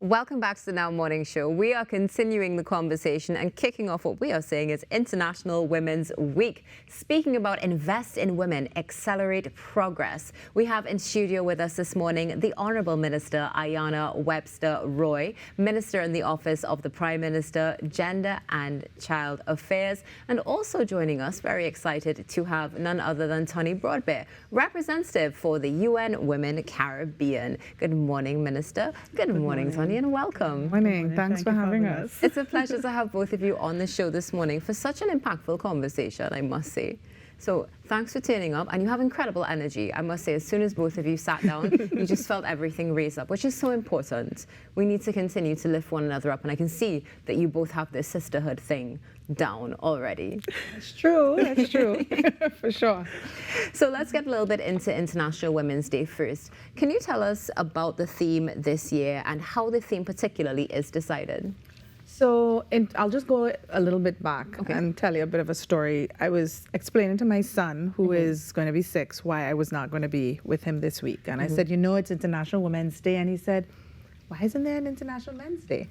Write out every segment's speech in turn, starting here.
Welcome back to the Now Morning Show. We are continuing the conversation and kicking off what we are saying is International Women's Week. Speaking about invest in women, accelerate progress. We have in studio with us this morning the Honourable Minister Ayanna Webster-Roy, Minister in the Office of the Prime Minister, Gender and Child Affairs, and also joining us, very excited to have none other than Tonni Brodber, representative for the UN Women Caribbean. Good morning, Minister. Good morning, Tonni. And welcome. Morning. Thanks for having us. It's a pleasure to have both of you on the show this morning for such an impactful conversation, I must say. So thanks for turning up, and you have incredible energy. I must say, as soon as both of you sat down, you just felt everything raise up, which is so important. We need to continue to lift one another up, and I can see that you both have this sisterhood thing down already. That's true, for sure. So let's get a little bit into International Women's Day first. Can you tell us about the theme this year and how the theme particularly is decided? So I'll just go a little bit back and tell you a bit of a story. I was explaining to my son, who is going to be 6, why I was not going to be with him this week. And I said, you know, it's International Women's Day. And he said, why isn't there an International Men's Day?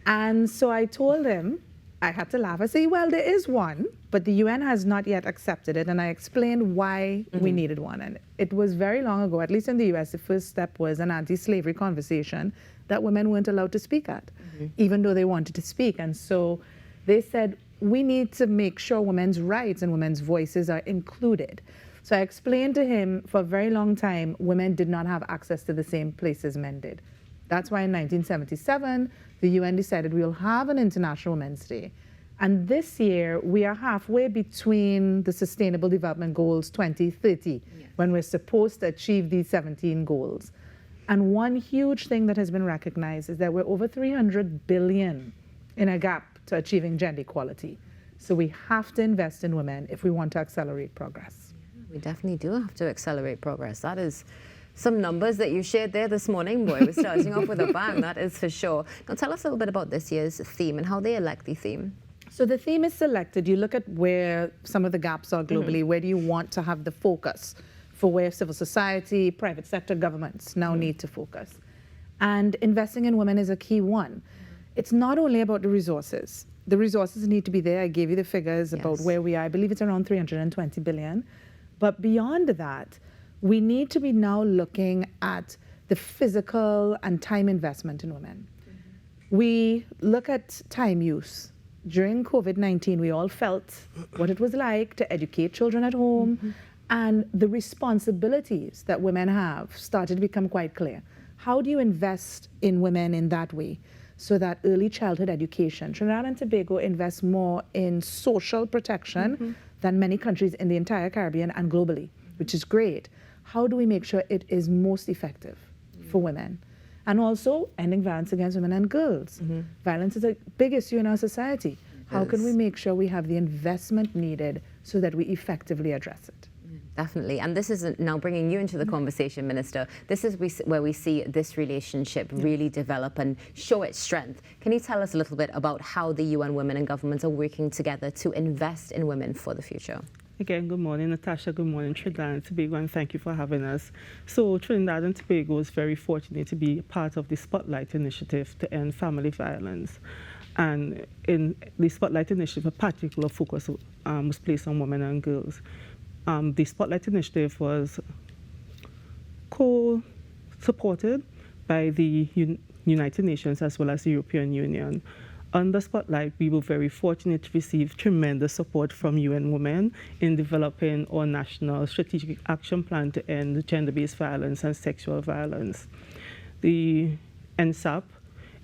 And so I told him, I had to laugh. I said, well, there is one, but the UN has not yet accepted it. And I explained why we needed one. And it was very long ago, at least in the US, the first step was an anti-slavery conversation that women weren't allowed to speak at, even though they wanted to speak. And so they said, we need to make sure women's rights and women's voices are included. So I explained to him for a very long time, women did not have access to the same places men did. That's why in 1977, the UN decided we'll have an International Women's Day. And this year, we are halfway between the Sustainable Development Goals 2030, when we're supposed to achieve these 17 goals. And one huge thing that has been recognized is that we're over 300 billion in a gap to achieving gender equality. So we have to invest in women if we want to accelerate progress. We definitely do have to accelerate progress. That is some numbers that you shared there this morning, boy. We're starting off with a bang, that is for sure. Now tell us a little bit about this year's theme and how they elect the theme. So the theme is selected. You look at where some of the gaps are globally. Where do you want to have the focus for where civil society, private sector, governments now need to focus? And investing in women is a key one. It's not only about the resources. The resources need to be there. I gave you the figures about where we are. I believe it's around 320 billion. But beyond that, we need to be now looking at the physical and time investment in women. We look at time use. During COVID-19, we all felt what it was like to educate children at home, and the responsibilities that women have started to become quite clear. How do you invest in women in that way so that early childhood education? Trinidad and Tobago invests more in social protection than many countries in the entire Caribbean and globally, which is great. How do we make sure it is most effective for women? And also ending violence against women and girls. Violence is a big issue in our society. How can we make sure we have the investment needed so that we effectively address it? Definitely. And this is now bringing you into the conversation, Minister. This is where we see this relationship really develop and show its strength. Can you tell us a little bit about how the UN Women and governments are working together to invest in women for the future? Again, good morning, Natasha. Good morning, Trinidad and Tobago, and thank you for having us. So Trinidad and Tobago is very fortunate to be part of the Spotlight Initiative to end family violence. And in the Spotlight Initiative, a particular focus was placed on women and girls. The Spotlight Initiative was co-supported by the United Nations as well as the European Union. Under Spotlight, we were very fortunate to receive tremendous support from UN Women in developing our national strategic action plan to end gender-based violence and sexual violence. The NSAP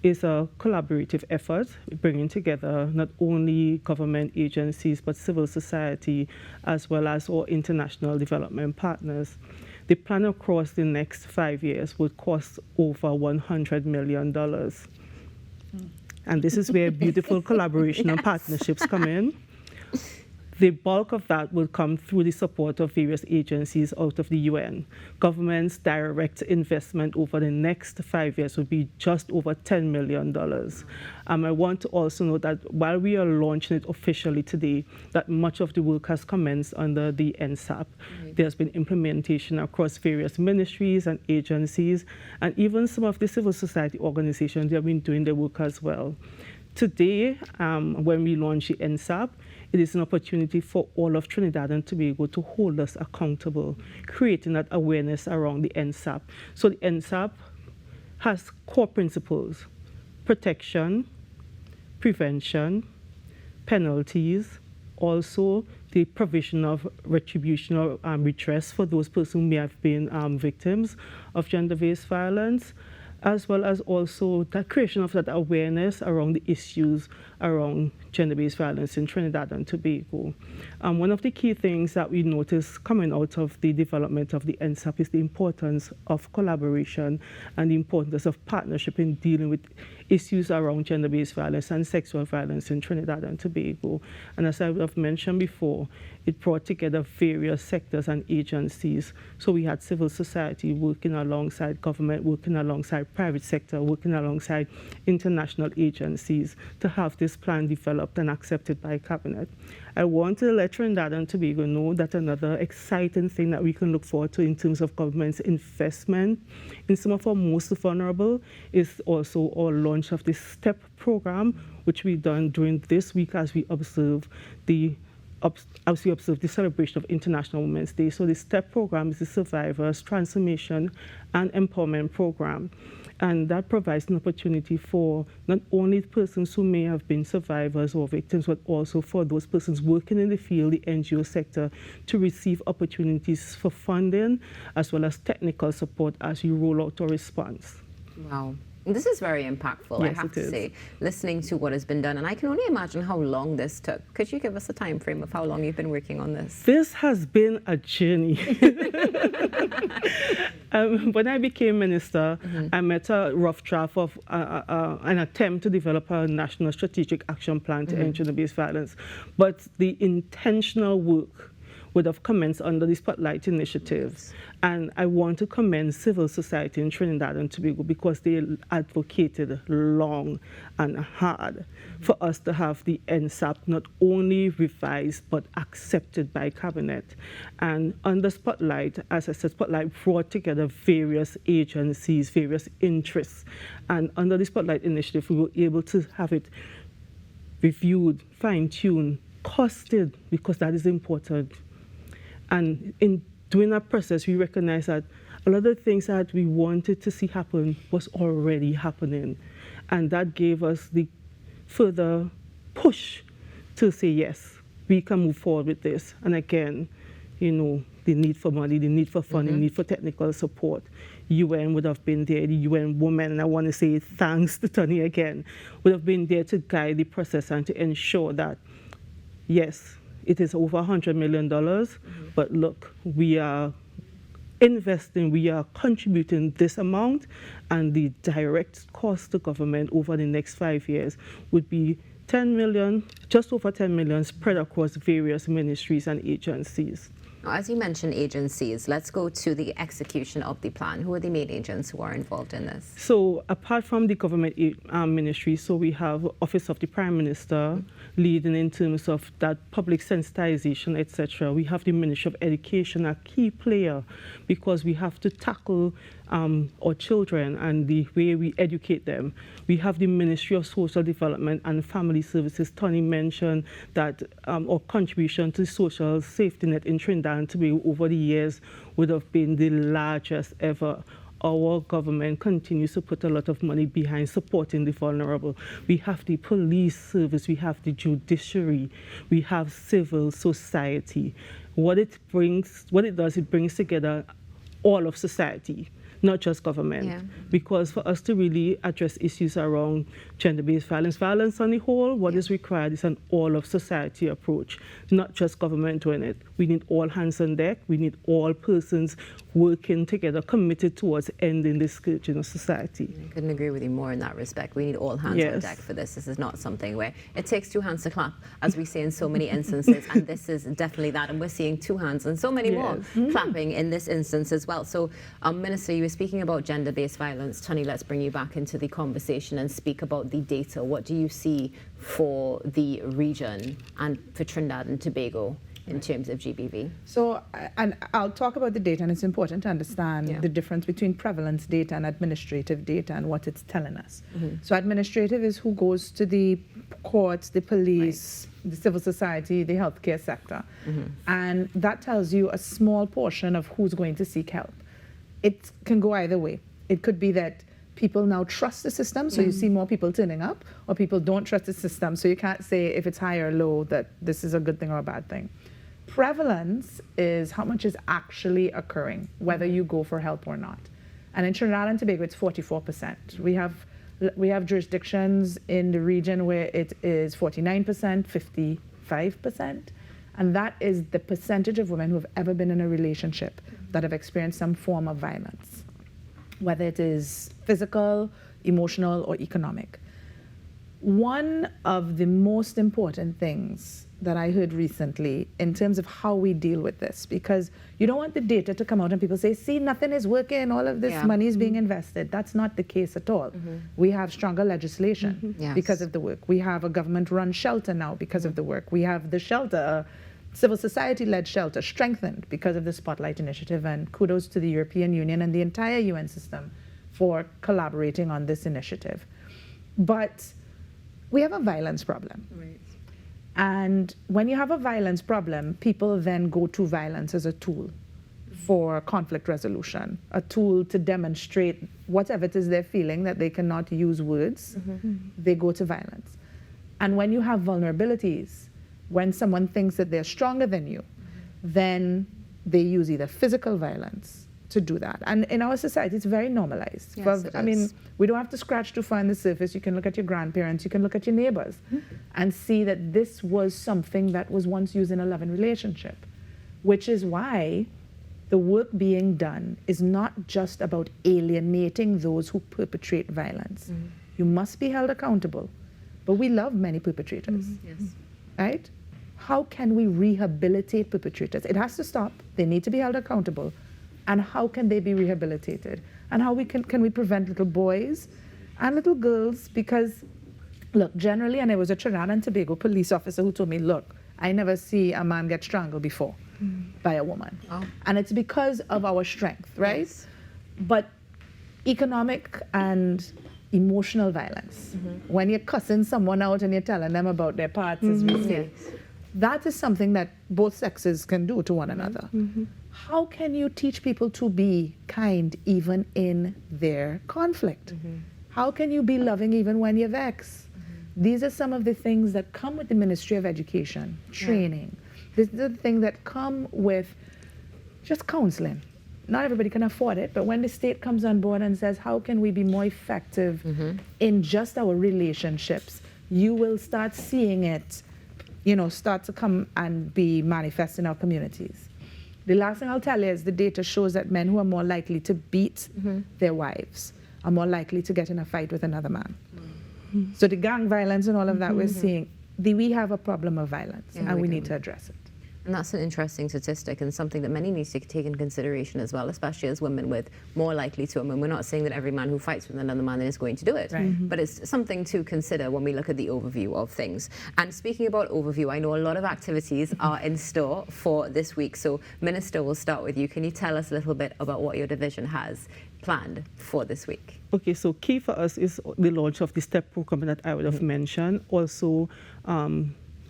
is a collaborative effort bringing together not only government agencies but civil society as well as our international development partners. The plan across the next 5 years would cost over $100 million. And this is where beautiful collaboration and partnerships come in. The bulk of that will come through the support of various agencies out of the UN. Government's direct investment over the next 5 years will be just over $10 million. I want to also note that while we are launching it officially today, that much of the work has commenced under the NSAP. Right. There's been implementation across various ministries and agencies, and even some of the civil society organizations, they have been doing their work as well. Today, when we launch the NSAP, it is an opportunity for all of Trinidad and Tobago to hold us accountable, creating that awareness around the NSAP. So the NSAP has core principles: protection, prevention, penalties, also the provision of retribution or redress for those persons who may have been victims of gender-based violence, as well as also the creation of that awareness around the issues around gender-based violence in Trinidad and Tobago. One of the key things that we noticed coming out of the development of the NSAP is the importance of collaboration and the importance of partnership in dealing with issues around gender-based violence and sexual violence in Trinidad and Tobago. And as I have mentioned before, it brought together various sectors and agencies. So we had civil society working alongside government, working alongside private sector, working alongside international agencies to have this plan developed and accepted by Cabinet. I want to let Trinidad and Tobago know that another exciting thing that we can look forward to in terms of government's investment in some of our most vulnerable is also our launch of the STEP program, which we've done during this week as we observe the celebration of International Women's Day. So the STEP program is the Survivors Transformation and Empowerment Program. And that provides an opportunity for not only persons who may have been survivors or victims, but also for those persons working in the field, the NGO sector, to receive opportunities for funding as well as technical support as you roll out a response. Wow. This is very impactful, yes, I have to say, listening to what has been done. And I can only imagine how long this took. Could you give us a time frame of how long you've been working on this? This has been a journey. When I became minister, I met a rough draft of an attempt to develop a national strategic action plan to end gender-based violence. But the intentional work would have commenced under the Spotlight Initiative. Yes. And I want to commend civil society in Trinidad and Tobago because they advocated long and hard for us to have the NSAP not only revised but accepted by Cabinet. And under Spotlight, as I said, Spotlight brought together various agencies, various interests. And under the Spotlight Initiative, we were able to have it reviewed, fine-tuned, costed, because that is important. And in doing that process, we recognize that a lot of the things that we wanted to see happen was already happening. And that gave us the further push to say, yes, we can move forward with this. And again, you know, the need for money, the need for funding, the need for technical support. UN would have been there, the UN women, and I want to say thanks to Tonni again, would have been there to guide the process and to ensure that, yes, it is over $100 million, but look, we are investing, we are contributing this amount, and the direct cost to government over the next 5 years would be 10 million, just over 10 million, spread across various ministries and agencies. Now, as you mentioned agencies, let's go to the execution of the plan. Who are the main agents who are involved in this? So apart from the government ministry, so we have Office of the Prime Minister leading in terms of that public sensitization, etc. We have the Ministry of Education, a key player, because we have to tackle our children and the way we educate them. We have the Ministry of Social Development and Family Services. Tonni mentioned that our contribution to the social safety net in Trinidad and Tobago over the years would have been the largest ever. Our government continues to put a lot of money behind supporting the vulnerable. We have the police service, we have the judiciary, we have civil society. What it does, it brings together all of society, not just government. Yeah. Because for us to really address issues around gender-based violence on the whole, what is required is an all-of-society approach, not just government doing it. We need all hands on deck. We need all persons working together, committed towards ending this scourge in our society. I couldn't agree with you more in that respect. We need all hands on deck for this. This is not something where it takes two hands to clap, as we say in so many instances, and this is definitely that. And we're seeing two hands and so many more clapping in this instance as well. So, Minister, you were speaking about gender-based violence. Tonni, let's bring you back into the conversation and speak about the data. What do you see for the region and for Trinidad and Tobago in terms of GBV? So, and I'll talk about the data, and it's important to understand the difference between prevalence data and administrative data and what it's telling us. So administrative is who goes to the courts, the police, the civil society, the healthcare sector. And that tells you a small portion of who's going to seek help. It can go either way. It could be that people now trust the system, so you see more people turning up, or people don't trust the system, so you can't say if it's high or low that this is a good thing or a bad thing. Prevalence is how much is actually occurring, whether you go for help or not. And in Trinidad and Tobago, it's 44%. We have jurisdictions in the region where it is 49%, 55%, and that is the percentage of women who have ever been in a relationship that have experienced some form of violence, whether it is physical, emotional, or economic. One of the most important things that I heard recently in terms of how we deal with this, because you don't want the data to come out and people say, see, nothing is working, all of this money is being invested. That's not the case at all. We have stronger legislation because of the work. We have a government-run shelter now because of the work. We have the shelter, civil society-led shelter, strengthened because of the Spotlight Initiative, and kudos to the European Union and the entire UN system for collaborating on this initiative. But we have a violence problem. And when you have a violence problem, people then go to violence as a tool for conflict resolution, a tool to demonstrate whatever it is they're feeling that they cannot use words, they go to violence. And when you have vulnerabilities, when someone thinks that they're stronger than you, then they use either physical violence to do that. And in our society, it's very normalized. Yes, I mean, we don't have to scratch too far on the surface. You can look at your grandparents, you can look at your neighbors, and see that this was something that was once used in a loving relationship, which is why the work being done is not just about alienating those who perpetrate violence. You must be held accountable, but we love many perpetrators, right? How can we rehabilitate perpetrators? It has to stop. They need to be held accountable. And how can they be rehabilitated? And how can we prevent little boys and little girls? Because, look, generally, and there was a Trinidad and Tobago police officer who told me, look, I never see a man get strangled before by a woman. And it's because of our strength, right? But economic and emotional violence, when you're cussing someone out and you're telling them about their parts, as we say, that is something that both sexes can do to one another. How can you teach people to be kind even in their conflict? How can you be loving even when you're vexed? These are some of the things that come with the Ministry of Education, training. These are the things that come with just counseling. Not everybody can afford it, but when the state comes on board and says, how can we be more effective in just our relationships, you will start seeing it, you know, start to come and be manifest in our communities. The last thing I'll tell you is the data shows that men who are more likely to beat their wives are more likely to get in a fight with another man. So the gang violence and all of that we're seeing, we have a problem of violence, and we need to address it. And that's an interesting statistic and something that many need to take in consideration as well, especially as women with more likely to. I mean, we're not saying that every man who fights with another man is going to do it, but it's something to consider when we look at the overview of things. And speaking about overview, I know a lot of activities are in store for this week. So, Minister, we'll start with you. Can you tell us a little bit about what your division has planned for this week? Okay, so key for us is the launch of the STEP program that I would have mentioned. Also,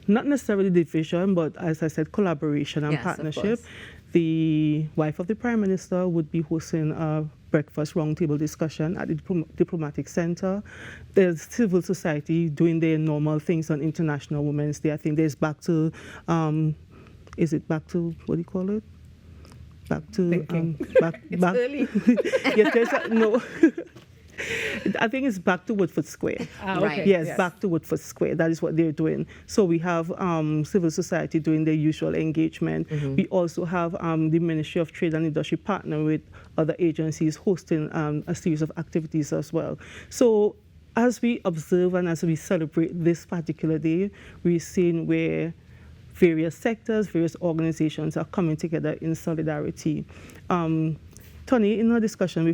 not necessarily division, but as I said, collaboration and partnership. The wife of the Prime Minister would be hosting a breakfast roundtable discussion at the Diplomatic Center. There's civil society doing their normal things on International Women's Day. I think there's back to, is it back to, what do you call it? Back to, Thinking. back. It's early. Yes, no. I think it's back to Woodford Square. Right. Yes, back to Woodford Square. That is what they're doing. So we have civil society doing their usual engagement. We also have the Ministry of Trade and Industry partner with other agencies hosting a series of activities as well. So as we observe and as we celebrate this particular day, we're seeing where various sectors, various organizations are coming together in solidarity. Tonni, in our discussion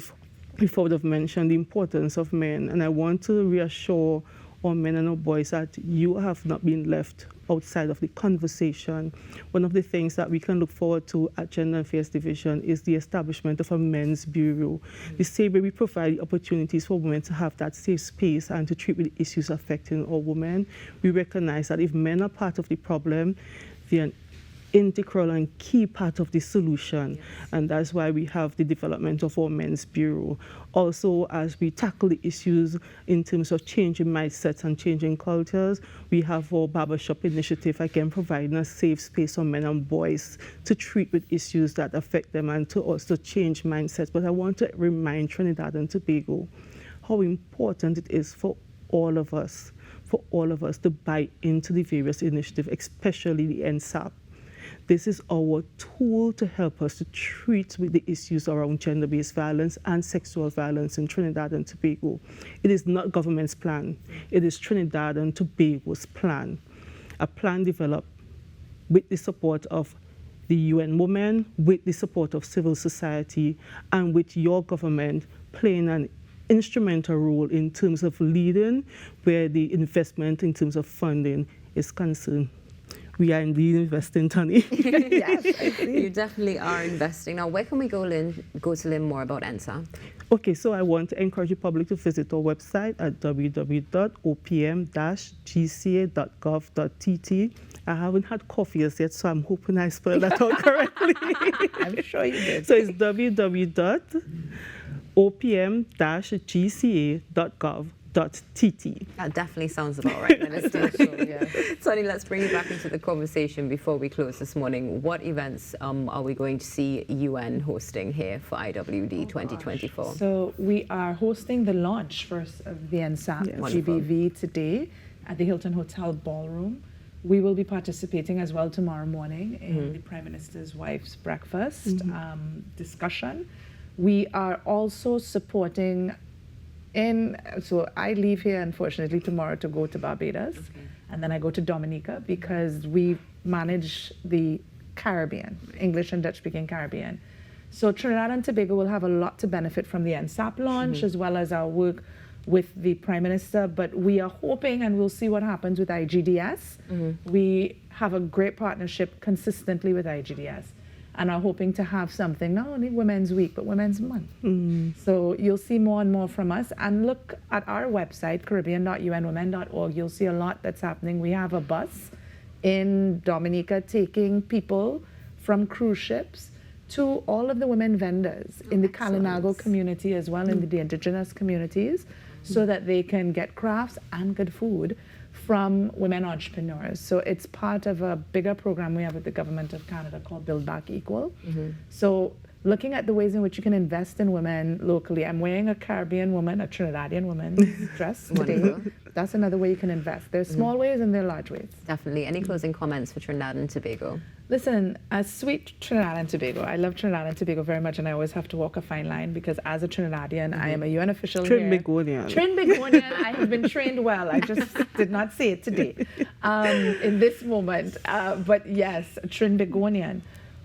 before would have mentioned the importance of men, and I want to reassure our men and our boys that you have not been left outside of the conversation. One of the things that we can look forward to at Gender Affairs Division is the establishment of a men's bureau. The same way we provide opportunities for women to have that safe space and to treat with issues affecting all women, we recognize that if men are part of the problem, they're an integral and key part of the solution, and that's why we have the development of our men's bureau. Also, as we tackle the issues in terms of changing mindsets and changing cultures, we have our barbershop initiative, again providing a safe space for men and boys to treat with issues that affect them and to also change mindsets. But I want to remind Trinidad and Tobago how important it is for all of us to buy into the various initiatives, especially the NSAP. This is our tool to help us to treat with the issues around gender-based violence and sexual violence in Trinidad and Tobago. It is not government's plan. It is Trinidad and Tobago's plan. A plan developed with the support of the UN Women, with the support of civil society, and with your government playing an instrumental role in terms of leading where the investment in terms of funding is concerned. We are indeed investing, Tonni. Yes, you definitely are investing. Now, where can we go to learn more about NSAP? Okay, so I want to encourage the public to visit our website at www.opm-gca.gov.tt. I haven't had coffee as yet, so I'm hoping I spelled that out correctly. I'm sure you did. So it's www.opm-gca.gov.tt. That definitely sounds about right, Minister. Tonni, let's bring you back into the conversation before we close this morning. What events are we going to see UN hosting here for IWD 2024? So we are hosting the launch first of the NSAP GBV today at the Hilton Hotel Ballroom. We will be participating as well tomorrow morning in the Prime Minister's wife's breakfast discussion. We are also supporting so I leave here, unfortunately, tomorrow to go to Barbados, and then I go to Dominica because we manage the Caribbean, English and Dutch-speaking Caribbean. So Trinidad and Tobago will have a lot to benefit from the NSAP launch, as well as our work with the Prime Minister, but we are hoping, and we'll see what happens with IGDS. We have a great partnership consistently with IGDS, and are hoping to have something, not only Women's Week, but Women's Month. So you'll see more and more from us. And look at our website, caribbean.unwomen.org. You'll see a lot that's happening. We have a bus in Dominica taking people from cruise ships to all of the women vendors in the Kalinago community as well, in the indigenous communities, so that they can get crafts and good food from women entrepreneurs. So it's part of a bigger program we have with the Government of Canada called Build Back Equal. So looking at the ways in which you can invest in women locally. I'm wearing a Caribbean woman, a Trinidadian woman's dress today. That's another way you can invest. There's small ways and there are large ways. Definitely. Any closing comments for Trinidad and Tobago? Listen, as sweet Trinidad and Tobago, I love Trinidad and Tobago very much, and I always have to walk a fine line because as a Trinidadian, I am a UN official here. Trinbagonian. I have been trained well. I just did not say it today in this moment. But yes, Trinbagonian.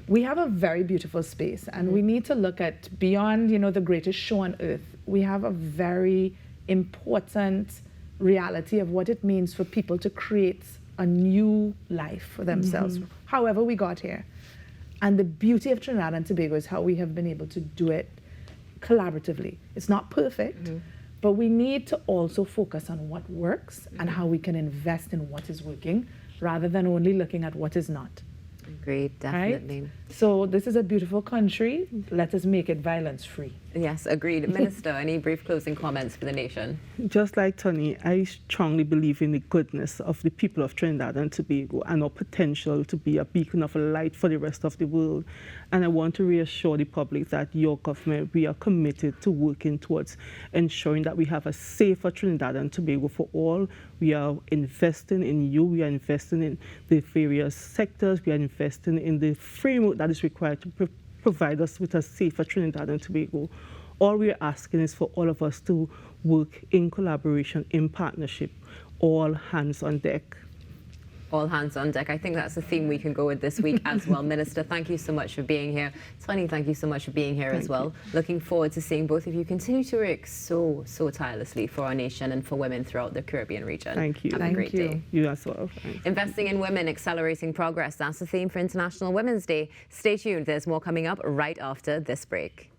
We have a very beautiful space, and we need to look at beyond, the greatest show on earth. We have a very important reality of what it means for people to create a new life for themselves, however we got here. And the beauty of Trinidad and Tobago is how we have been able to do it collaboratively. It's not perfect, but we need to also focus on what works and how we can invest in what is working rather than only looking at what is not. Agreed, definitely. Right? So this is a beautiful country. Let us make it violence-free. Yes, agreed. Minister, any brief closing comments for the nation? Just like Tonni, I strongly believe in the goodness of the people of Trinidad and Tobago and our potential to be a beacon of light for the rest of the world. And I want to reassure the public that your government, we are committed to working towards ensuring that we have a safer Trinidad and Tobago for all. We are investing in you. We are investing in the various sectors. We are investing in the framework that is required to provide us with a safer Trinidad and Tobago. All we're asking is for all of us to work in collaboration, in partnership, all hands on deck. All hands on deck. I think that's a theme we can go with this week as well. Minister, thank you so much for being here. Tonni, thank you so much for being here as well. Looking forward to seeing both of you continue to work so tirelessly for our nation and for women throughout the Caribbean region. Thank you. Have a great day. You as well. Thanks. Investing in women, accelerating progress. That's the theme for International Women's Day. Stay tuned. There's more coming up right after this break.